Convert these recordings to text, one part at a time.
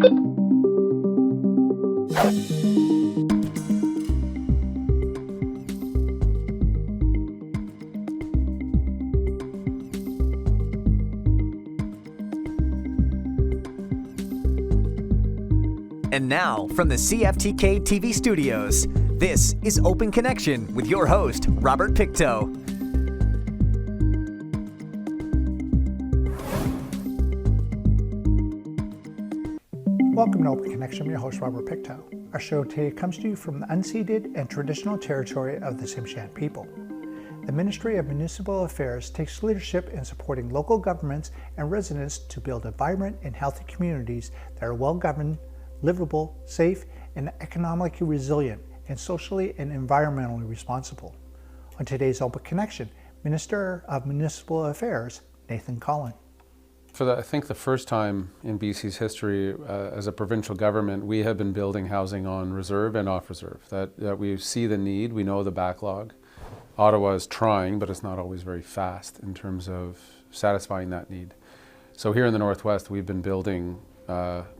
And now, from the CFTK-TV studios, this is Open Connection with your host, Robert Pictou. Welcome to Open Connection. I'm your host, Robert Pictou. Our show today comes to you from the unceded and traditional territory of the Tsimshian people. The Ministry of Municipal Affairs takes leadership in supporting local governments and residents to build a vibrant and healthy communities that are well-governed, livable, safe, and economically resilient, and socially and environmentally responsible. On today's Open Connection, Minister of Municipal Affairs, Nathan Cullen. For I think the first time in BC's history as a provincial government, we have been building housing on reserve and off reserve, that we see the need, we know the backlog. Ottawa is trying, but it's not always very fast in terms of satisfying that need. So here in the Northwest, we've been building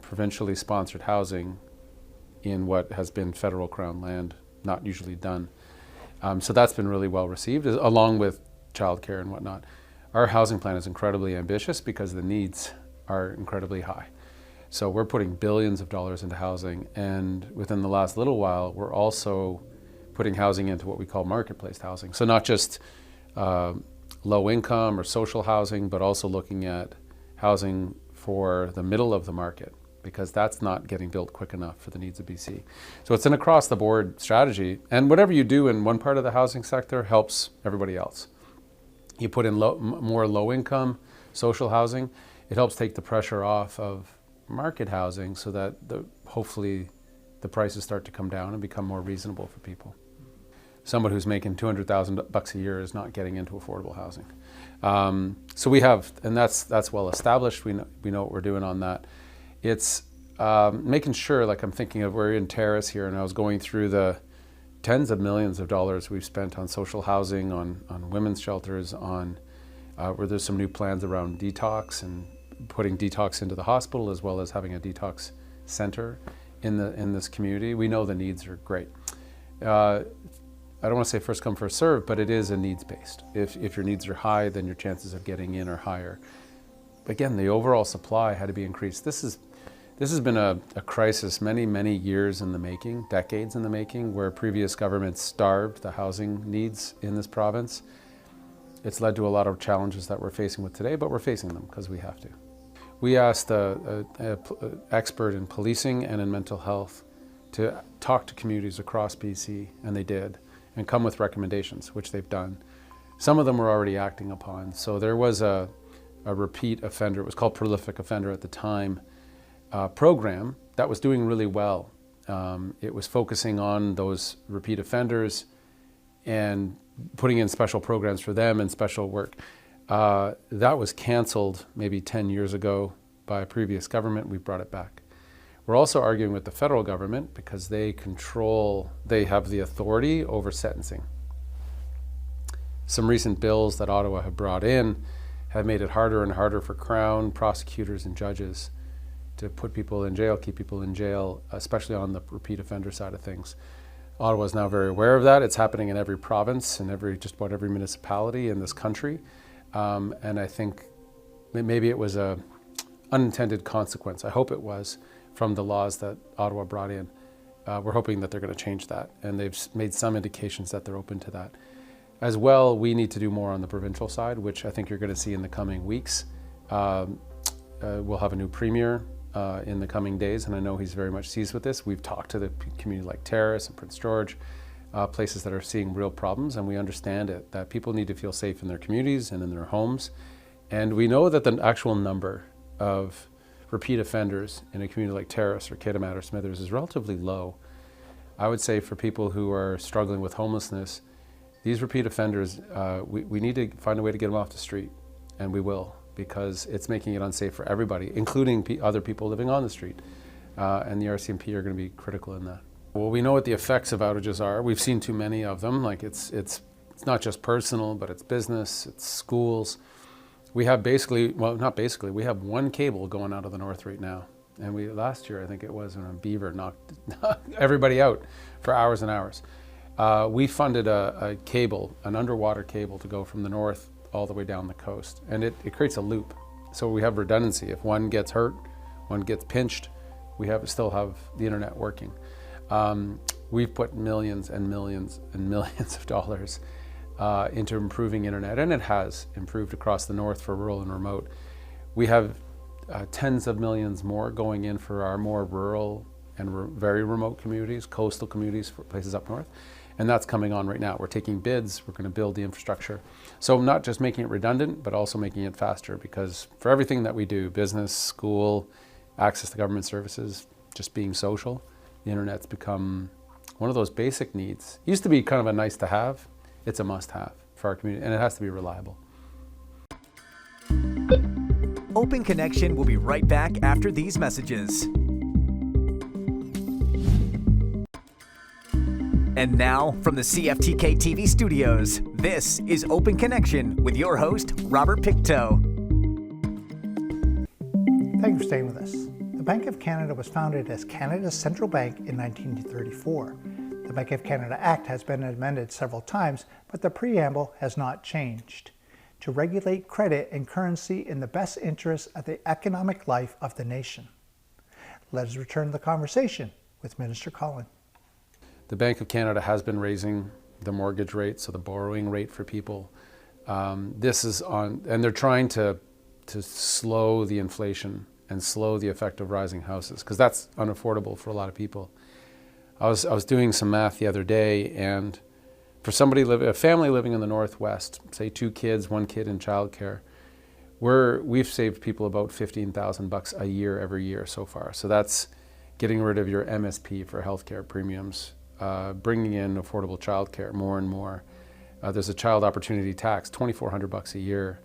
provincially sponsored housing in what has been federal crown land, not usually done. So that's been really well received, along with childcare and whatnot. Our housing plan is incredibly ambitious because the needs are incredibly high. So we're putting billions of dollars into housing, and within the last little while, we're also putting housing into what we call marketplace housing. So not just low income or social housing, but also looking at housing for the middle of the market, because that's not getting built quick enough for the needs of BC. So it's an across-the-board strategy, and whatever you do in one part of the housing sector helps everybody else. You put in more low-income social housing, it helps take the pressure off of market housing so that hopefully the prices start to come down and become more reasonable for people. Someone who's making $200,000 a year is not getting into affordable housing. So we have, and that's well established. We know what we're doing on that. It's making sure, like I'm thinking of, we're in Terrace here, and I was going through the tens of millions of dollars we've spent on social housing, on women's shelters, on where there's some new plans around detox and putting detox into the hospital, as well as having a detox center in this community. We know the needs are great. I don't want to say first come, first serve, but it is a needs-based. If your needs are high, then your chances of getting in are higher. Again, the overall supply had to be increased. This has been a crisis many years in the making, decades in the making, where previous governments starved the housing needs in this province. It's led to a lot of challenges that we're facing with today, but we're facing them because we have to. We asked an expert in policing and in mental health to talk to communities across BC, and they did, and come with recommendations, which they've done. Some of them we're already acting upon. So there was a repeat offender, it was called prolific offender at the time, program that was doing really well. It was focusing on those repeat offenders and putting in special programs for them and special work. That was canceled maybe 10 years ago by a previous government. We brought it back. We're also arguing with the federal government because they have the authority over sentencing. Some recent bills that Ottawa have brought in have made it harder and harder for Crown, prosecutors, and judges to put people in jail, keep people in jail, especially on the repeat offender side of things. Ottawa is now very aware of that. It's happening in every province and just about every municipality in this country. And I think maybe it was an unintended consequence. I hope it was, from the laws that Ottawa brought in. We're hoping that they're going to change that, and they've made some indications that they're open to that. As well, we need to do more on the provincial side, which I think you're going to see in the coming weeks. We'll have a new premier in the coming days, and I know he's very much seized with this. We've talked to the community like Terrace and Prince George, places that are seeing real problems, and we understand it, that people need to feel safe in their communities and in their homes. And we know that the actual number of repeat offenders in a community like Terrace or Kitimat or Smithers is relatively low. I would say for people who are struggling with homelessness, these repeat offenders, we need to find a way to get them off the street, and we will, because it's making it unsafe for everybody, including other people living on the street. And the RCMP are going to be critical in that. Well, we know what the effects of outages are. We've seen too many of them. Like it's not just personal, but it's business, it's schools. We have we have one cable going out of the north right now. And last year, I think it was, when a beaver knocked everybody out for hours and hours. We funded a cable, an underwater cable, to go from the north all the way down the coast. And it creates a loop. So we have redundancy. If one gets hurt, one gets pinched, we still have the internet working. We've put millions and millions and millions of dollars into improving internet, and it has improved across the north for rural and remote. We have tens of millions more going in for our more rural and very remote communities, coastal communities, for places up north. And that's coming on right now. We're taking bids, we're going to build the infrastructure. So not just making it redundant, but also making it faster, because for everything that we do, business, school, access to government services, just being social, the internet's become one of those basic needs. It used to be kind of a nice to have. It's a must have for our community, and it has to be reliable. Open Connection will be right back after these messages. And now, from the CFTK-TV studios, this is Open Connection with your host, Robert Pictou. Thank you for staying with us. The Bank of Canada was founded as Canada's central bank in 1934. The Bank of Canada Act has been amended several times, but the preamble has not changed: to regulate credit and currency in the best interest of the economic life of the nation. Let us return to the conversation with Minister Cullen. The Bank of Canada has been raising the mortgage rate, so the borrowing rate for people. This is on, and they're trying to slow the inflation and slow the effect of rising houses, because that's unaffordable for a lot of people. I was doing some math the other day, and for a family living in the Northwest, say 2 kids, 1 kid in childcare, we've saved people about $15,000 a year every year so far. So that's getting rid of your MSP for healthcare premiums, bringing in affordable childcare more and more. There's a child opportunity tax, $2,400 a year.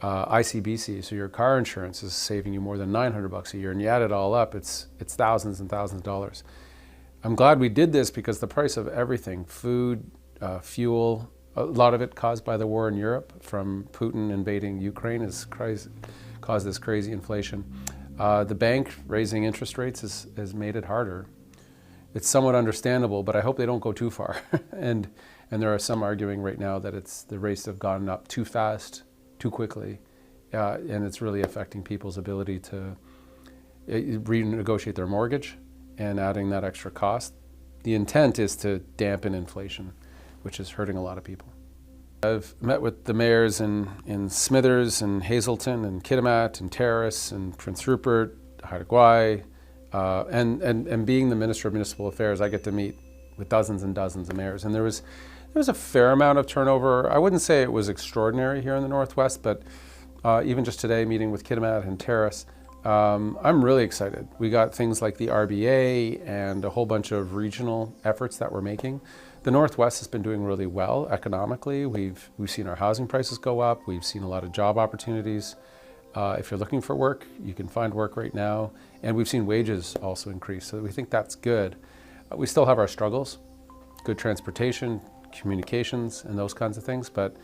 ICBC, so your car insurance, is saving you more than $900 a year, and you add it all up, it's thousands and thousands of dollars. I'm glad we did this, because the price of everything, food, fuel, a lot of it caused by the war in Europe from Putin invading Ukraine, has caused this crazy inflation. The bank raising interest rates has made it harder. It's somewhat understandable, but I hope they don't go too far. and there are some arguing right now that the rates have gone up too fast, too quickly, and it's really affecting people's ability to renegotiate their mortgage and adding that extra cost. The intent is to dampen inflation, which is hurting a lot of people. I've met with the mayors in Smithers and Hazelton and Kitimat and Terrace and Prince Rupert, Haida Gwaii, and being the Minister of Municipal Affairs, I get to meet with dozens and dozens of mayors. And there was a fair amount of turnover. I wouldn't say it was extraordinary here in the Northwest, but even just today, meeting with Kitimat and Terrace, I'm really excited. We got things like the RBA and a whole bunch of regional efforts that we're making. The Northwest has been doing really well economically. We've seen our housing prices go up. We've seen a lot of job opportunities. If you're looking for work, you can find work right now. And we've seen wages also increase, so we think that's good. We still have our struggles, good transportation, communications, and those kinds of things, but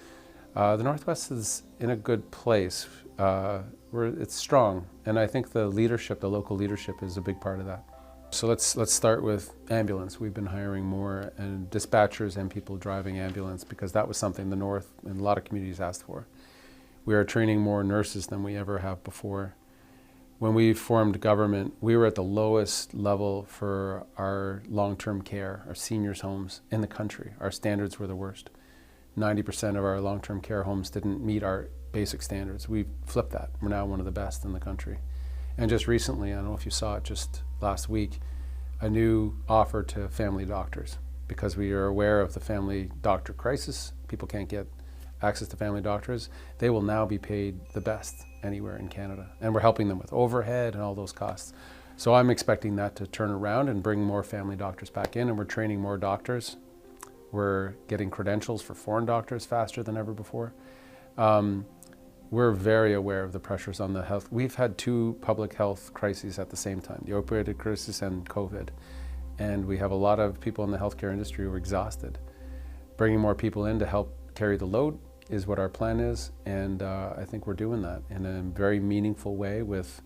the Northwest is in a good place. It's strong, and I think the local leadership is a big part of that. So let's start with ambulance. We've been hiring more and dispatchers and people driving ambulance, because that was something the North and a lot of communities asked for. We are training more nurses than we ever have before. When we formed government, we were at the lowest level for our long-term care, our seniors' homes in the country. Our standards were the worst. 90% of our long-term care homes didn't meet our basic standards. We flipped that. We're now one of the best in the country. And just recently, I don't know if you saw it just last week, a new offer to family doctors, because we are aware of the family doctor crisis. People can't get access to family doctors. They will now be paid the best anywhere in Canada. And we're helping them with overhead and all those costs. So I'm expecting that to turn around and bring more family doctors back in, and we're training more doctors. We're getting credentials for foreign doctors faster than ever before. We're very aware of the pressures on the health. We've had 2 public health crises at the same time, the opioid crisis and COVID. And we have a lot of people in the healthcare industry who are exhausted. Bringing more people in to help carry the load is what our plan is, and I think we're doing that in a very meaningful way with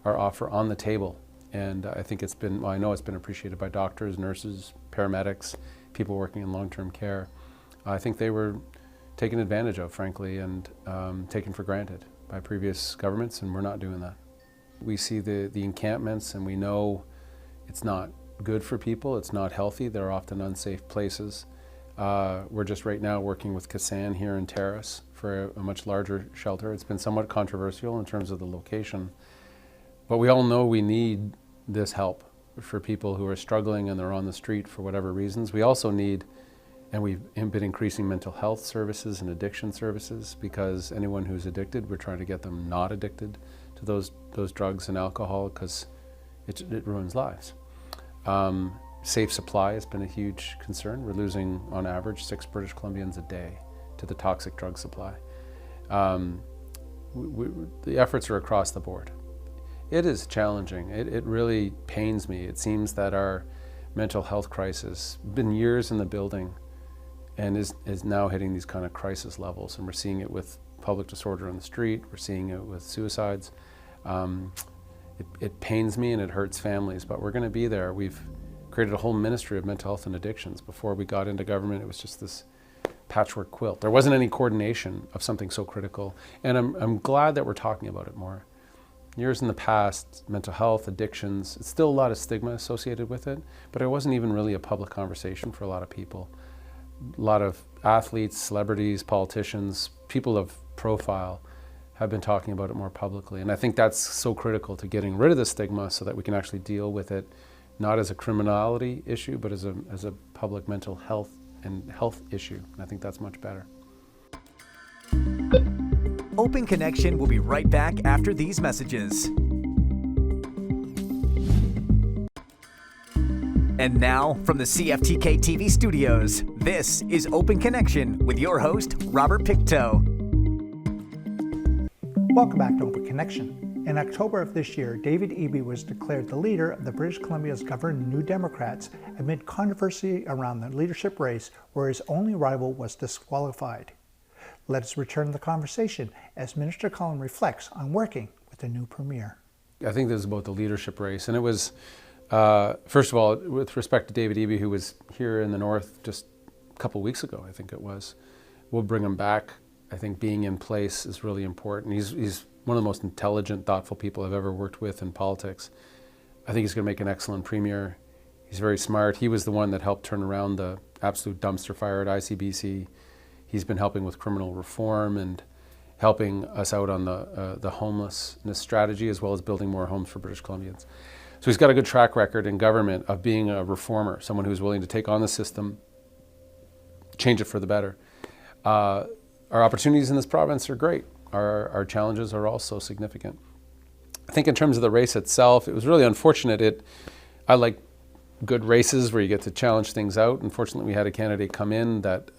our offer on the table. And I think it's been, well, I know it's been appreciated by doctors, nurses, paramedics, people working in long-term care. I think they were taken advantage of, frankly, and taken for granted by previous governments, and we're not doing that. We see the encampments, and we know it's not good for people, it's not healthy, they're often unsafe places. We're just right now working with Kasan here in Terrace for a much larger shelter. It's been somewhat controversial in terms of the location, but we all know we need this help for people who are struggling and they're on the street for whatever reasons. We also need, and we've been increasing mental health services and addiction services, because anyone who's addicted, we're trying to get them not addicted to those drugs and alcohol, because it ruins lives. Safe supply has been a huge concern. We're losing, on average, 6 British Columbians a day to the toxic drug supply. The efforts are across the board. It is challenging. It really pains me. It seems that our mental health crisis, been years in the building, and is now hitting these kind of crisis levels. And we're seeing it with public disorder on the street. We're seeing it with suicides. It pains me and it hurts families, but we're going to be there. We've created a whole ministry of mental health and addictions. Before we got into government, it was just this patchwork quilt. There wasn't any coordination of something so critical. And I'm glad that we're talking about it more. Years in the past, mental health, addictions, it's still a lot of stigma associated with it, but it wasn't even really a public conversation for a lot of people. A lot of athletes, celebrities, politicians, people of profile have been talking about it more publicly. And I think that's so critical to getting rid of the stigma so that we can actually deal with it, not as a criminality issue, but as a public mental health and health issue. And I think that's much better. Open Connection will be right back after these messages. And now, from the CFTK-TV studios, this is Open Connection with your host, Robert Pictou. Welcome back to Open Connection. In October of this year, David Eby was declared the leader of the British Columbia's governed New Democrats amid controversy around the leadership race where his only rival was disqualified. Let us return to the conversation as Minister Cullen reflects on working with the new Premier. I think this is about the leadership race, and it was, first of all, with respect to David Eby, who was here in the North just a couple weeks ago, I think it was. We'll bring him back. I think being in place is really important. He's one of the most intelligent, thoughtful people I've ever worked with in politics. I think he's going to make an excellent Premier. He's very smart. He was the one that helped turn around the absolute dumpster fire at ICBC. He's been helping with criminal reform and helping us out on the homelessness strategy, as well as building more homes for British Columbians. So he's got a good track record in government of being a reformer, someone who's willing to take on the system, change it for the better. Our opportunities in this province are great. Our challenges are also significant. I think in terms of the race itself, it was really unfortunate. I like good races where you get to challenge things out. Unfortunately, we had a candidate come in that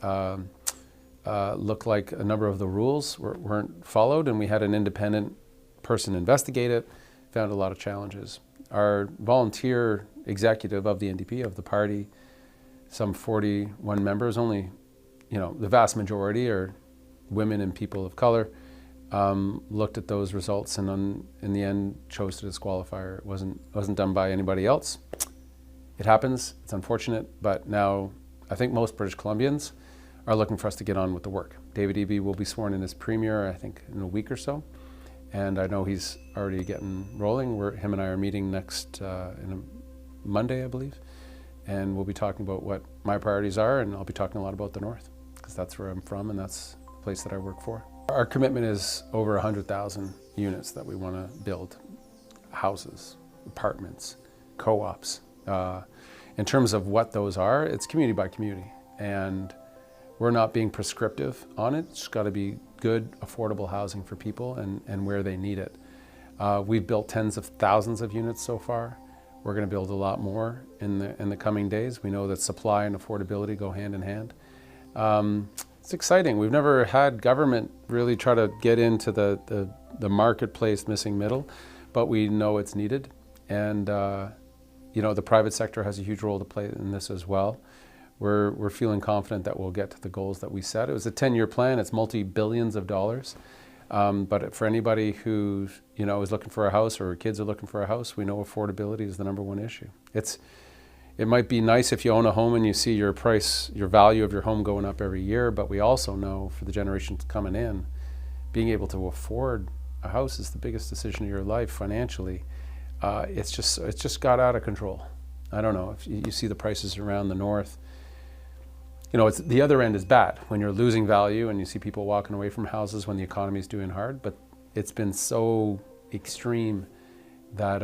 looked like a number of the rules weren't followed, and we had an independent person investigate it, found a lot of challenges. Our volunteer executive of the NDP, of the party, some 41 members, only, the vast majority are women and people of color, looked at those results and in the end chose to disqualify her. It wasn't done by anybody else. It happens, it's unfortunate, but now I think most British Columbians are looking for us to get on with the work. David Eby will be sworn in as Premier, I think, in a week or so. And I know he's already getting rolling. Him and I are meeting next in a Monday, I believe. And we'll be talking about what my priorities are, and I'll be talking a lot about the North, because that's where I'm from and that's the place that I work for. Our commitment is over 100,000 units that we want to build. Houses, apartments, co-ops. In terms of what those are, it's community by community. And we're not being prescriptive on it. It's got to be good, affordable housing for people and where they need it. We've built tens of thousands of units so far. We're going to build a lot more in the coming days. We know that supply and affordability go hand in hand. It's exciting. We've never had government really try to get into the marketplace missing middle, but we know it's needed. And the private sector has a huge role to play in this as well. We're feeling confident that we'll get to the goals that we set. It was a 10-year plan. It's multi-billions of dollars. But for anybody who is looking for a house, or kids are looking for a house, we know affordability is the number one issue. It might be nice if you own a home and you see your value of your home going up every year, but we also know for the generations coming in, being able to afford a house is the biggest decision of your life financially. It's just got out of control. I don't know if you see the prices around the north. It's the other end is bad when you're losing value and you see people walking away from houses when the economy is doing hard. But it's been so extreme that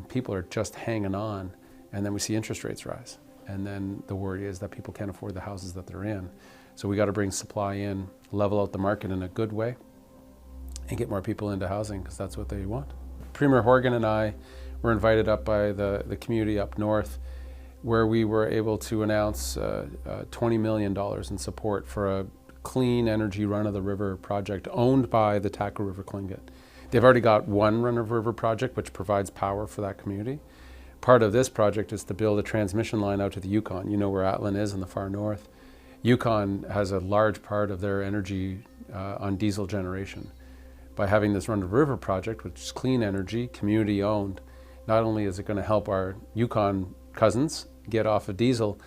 people are just hanging on, and then we see interest rates rise, and then the worry is that people can't afford the houses that they're in. So we got to bring supply in, level out the market in a good way, and get more people into housing, because that's what they want. Premier Horgan and I were invited up by the community up north, where we were able to announce $20 million in support for a clean energy run-of-the-river project owned by the Taku River Tlingit. They've already got one run-of-the-river project which provides power for that community. Part of this project is to build a transmission line out to the Yukon. You know where Atlin is in the far north. Yukon has a large part of their energy on diesel generation. By having this run-of-the-river project, which is clean energy, community-owned, not only is it going to help our Yukon cousins get off of diesel,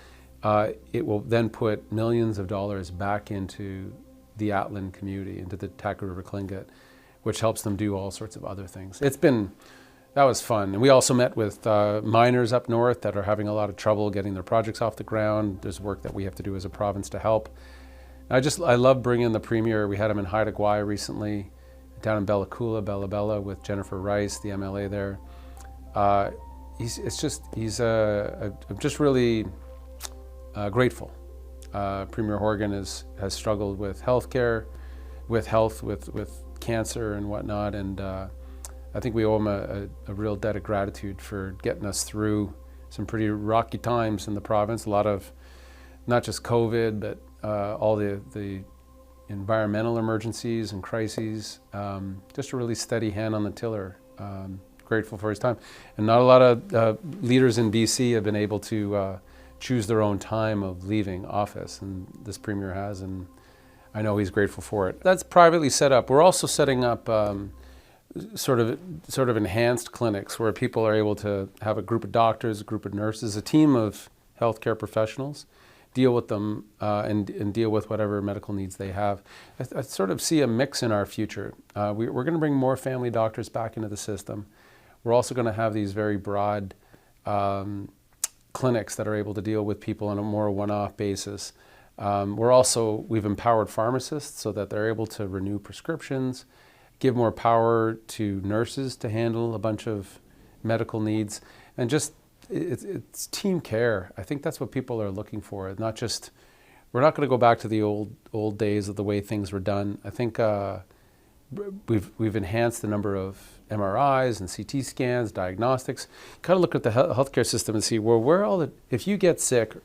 it will then put millions of dollars back into the Atlin community, into the Taku River Tlingit, which helps them do all sorts of other things. That was fun. And we also met with miners up north that are having a lot of trouble getting their projects off the ground. There's work that we have to do as a province to help. I love bringing the Premier. We had him in Haida Gwaii recently, down in Bella Coola, Bella Bella, with Jennifer Rice, the MLA there. I'm just really grateful. Premier Horgan has struggled with healthcare, with cancer and whatnot, and I think we owe him a real debt of gratitude for getting us through some pretty rocky times in the province. A lot of, not just COVID, but all the environmental emergencies and crises. Just a really steady hand on the tiller. Grateful for his time. And not a lot of leaders in BC have been able to choose their own time of leaving office, and this Premier has, and I know he's grateful for it. That's privately set up. We're also setting up sort of enhanced clinics where people are able to have a group of doctors, a group of nurses, a team of healthcare professionals, deal with them and deal with whatever medical needs they have. I sort of see a mix in our future. We're going to bring more family doctors back into the system. We're also going to have these very broad clinics that are able to deal with people on a more one-off basis. We've empowered pharmacists so that they're able to renew prescriptions, give more power to nurses to handle a bunch of medical needs, and just it's team care. I think that's what people are looking for. Not just, we're not going to go back to the old days of the way things were done. I think we've enhanced the number of MRIs and CT scans, diagnostics. Kind of look at the healthcare system and see if you get sick,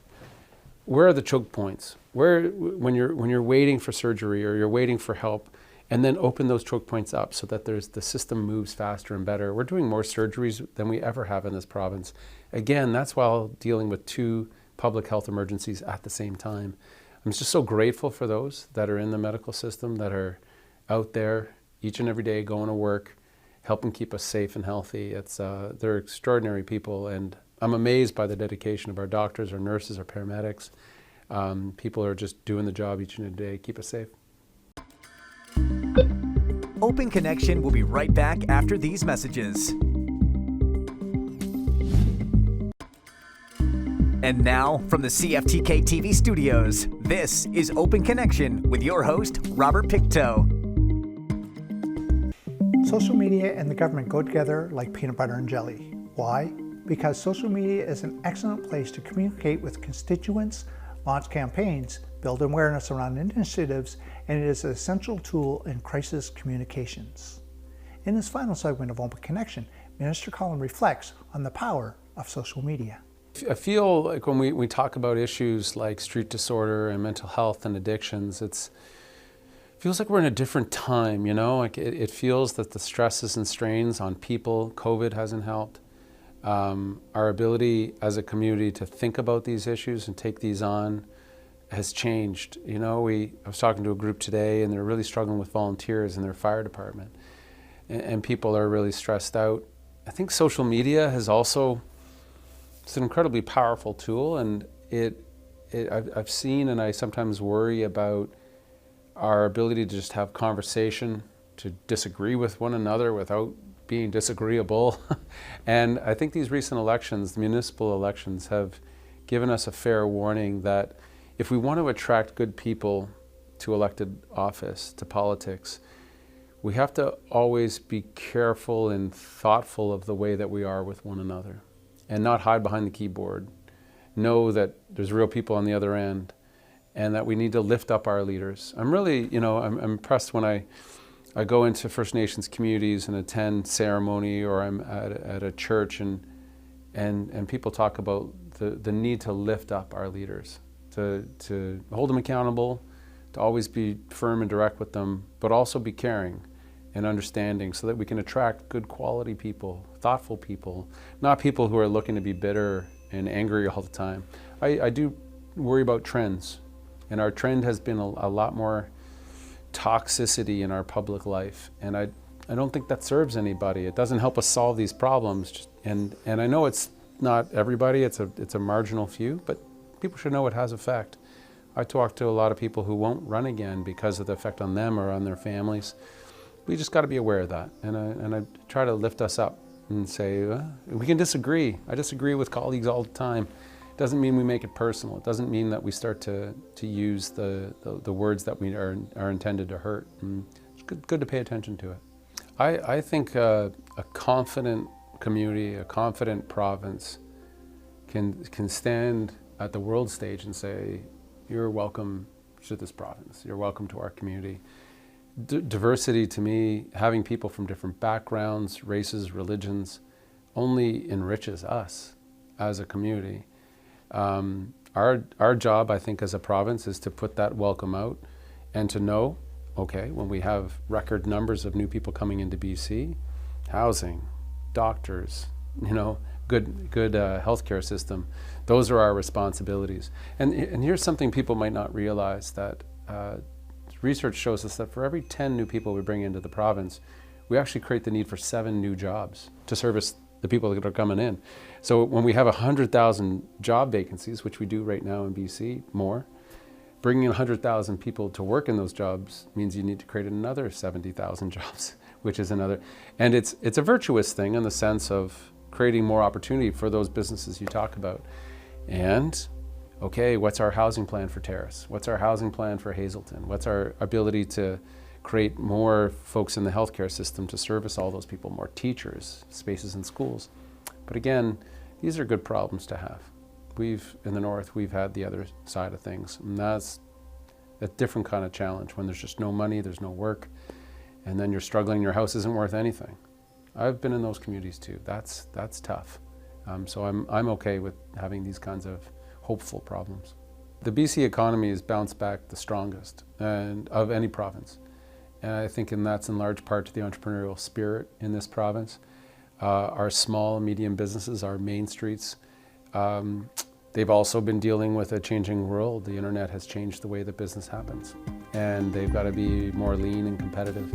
where are the choke points? When you're waiting for surgery or you're waiting for help, and then open those choke points up so that the system moves faster and better. We're doing more surgeries than we ever have in this province. Again, that's while dealing with 2 public health emergencies at the same time. I'm just so grateful for those that are in the medical system, that are out there each and every day going to work, helping keep us safe and healthy. They're extraordinary people, and I'm amazed by the dedication of our doctors, our nurses, our paramedics. People are just doing the job each and every day, keep us safe. Open Connection will be right back after these messages. And now, from the CFTK-TV studios, this is Open Connection with your host, Robert Pictou. Social media and the government go together like peanut butter and jelly. Why? Because social media is an excellent place to communicate with constituents, launch campaigns, build awareness around initiatives, and it is an essential tool in crisis communications. In this final segment of Open Connection, Minister Cullen reflects on the power of social media. I feel like when we talk about issues like street disorder and mental health and addictions, it feels like we're in a different time, Like it feels that the stresses and strains on people, COVID hasn't helped. Our ability as a community to think about these issues and take these on has changed. You know, I was talking to a group today, and they're really struggling with volunteers in their fire department, and people are really stressed out. I think social media has also, it's an incredibly powerful tool, and I've seen, and I sometimes worry about our ability to just have conversation, to disagree with one another without being disagreeable. And I think these recent elections, the municipal elections, have given us a fair warning that if we want to attract good people to elected office, to politics, we have to always be careful and thoughtful of the way that we are with one another, and not hide behind the keyboard. Know that there's real people on the other end, and that we need to lift up our leaders. I'm really, I'm impressed when I go into First Nations communities and attend ceremony, or I'm at a church, and people talk about the need to lift up our leaders, to hold them accountable, to always be firm and direct with them, but also be caring and understanding, so that we can attract good quality people, thoughtful people, not people who are looking to be bitter and angry all the time. I do worry about trends, and our trend has been a lot more toxicity in our public life, and I don't think that serves anybody. It doesn't help us solve these problems, and I know it's not everybody, it's a marginal few, but people should know it has effect. I talk to a lot of people who won't run again because of the effect on them or on their families. We just got to be aware of that, and I try to lift us up and say, we can disagree. I disagree with colleagues all the time. It doesn't mean we make it personal. It doesn't mean that we start to use the words that we are intended to hurt. And it's good to pay attention to it. I think a confident community, a confident province can stand at the world stage and say, you're welcome to this province. You're welcome to our community. Diversity, to me, having people from different backgrounds, races, religions, only enriches us as a community. Our job, I think, as a province is to put that welcome out, and to know, okay, when we have record numbers of new people coming into BC, housing, doctors, good healthcare system, those are our responsibilities. And here's something people might not realize, that research shows us that for every 10 new people we bring into the province, we actually create the need for 7 new jobs to service the people that are coming in. So when we have 100,000 job vacancies, which we do right now in BC, more, bringing in 100,000 people to work in those jobs means you need to create another 70,000 jobs, which is another. And it's a virtuous thing in the sense of creating more opportunity for those businesses you talk about. And okay, what's our housing plan for Terrace? What's our housing plan for Hazelton? What's our ability to create more folks in the healthcare system to service all those people, more teachers, spaces in schools? But again, these are good problems to have. In the North, we've had the other side of things, and that's a different kind of challenge when there's just no money, there's no work, and then you're struggling, your house isn't worth anything. I've been in those communities too. That's tough. So I'm okay with having these kinds of hopeful problems. The BC economy has bounced back the strongest of any province. And I think that's in large part to the entrepreneurial spirit in this province. Our small and medium businesses, our main streets, they've also been dealing with a changing world. The internet has changed the way that business happens, and they've got to be more lean and competitive.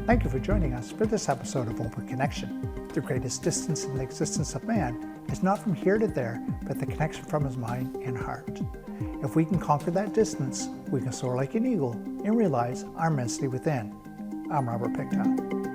Thank you for joining us for this episode of Open Connection. The greatest distance in the existence of man is not from here to there, but the connection from his mind and heart. If we can conquer that distance, we can soar like an eagle and realize our immensity within. I'm Robert Pictou.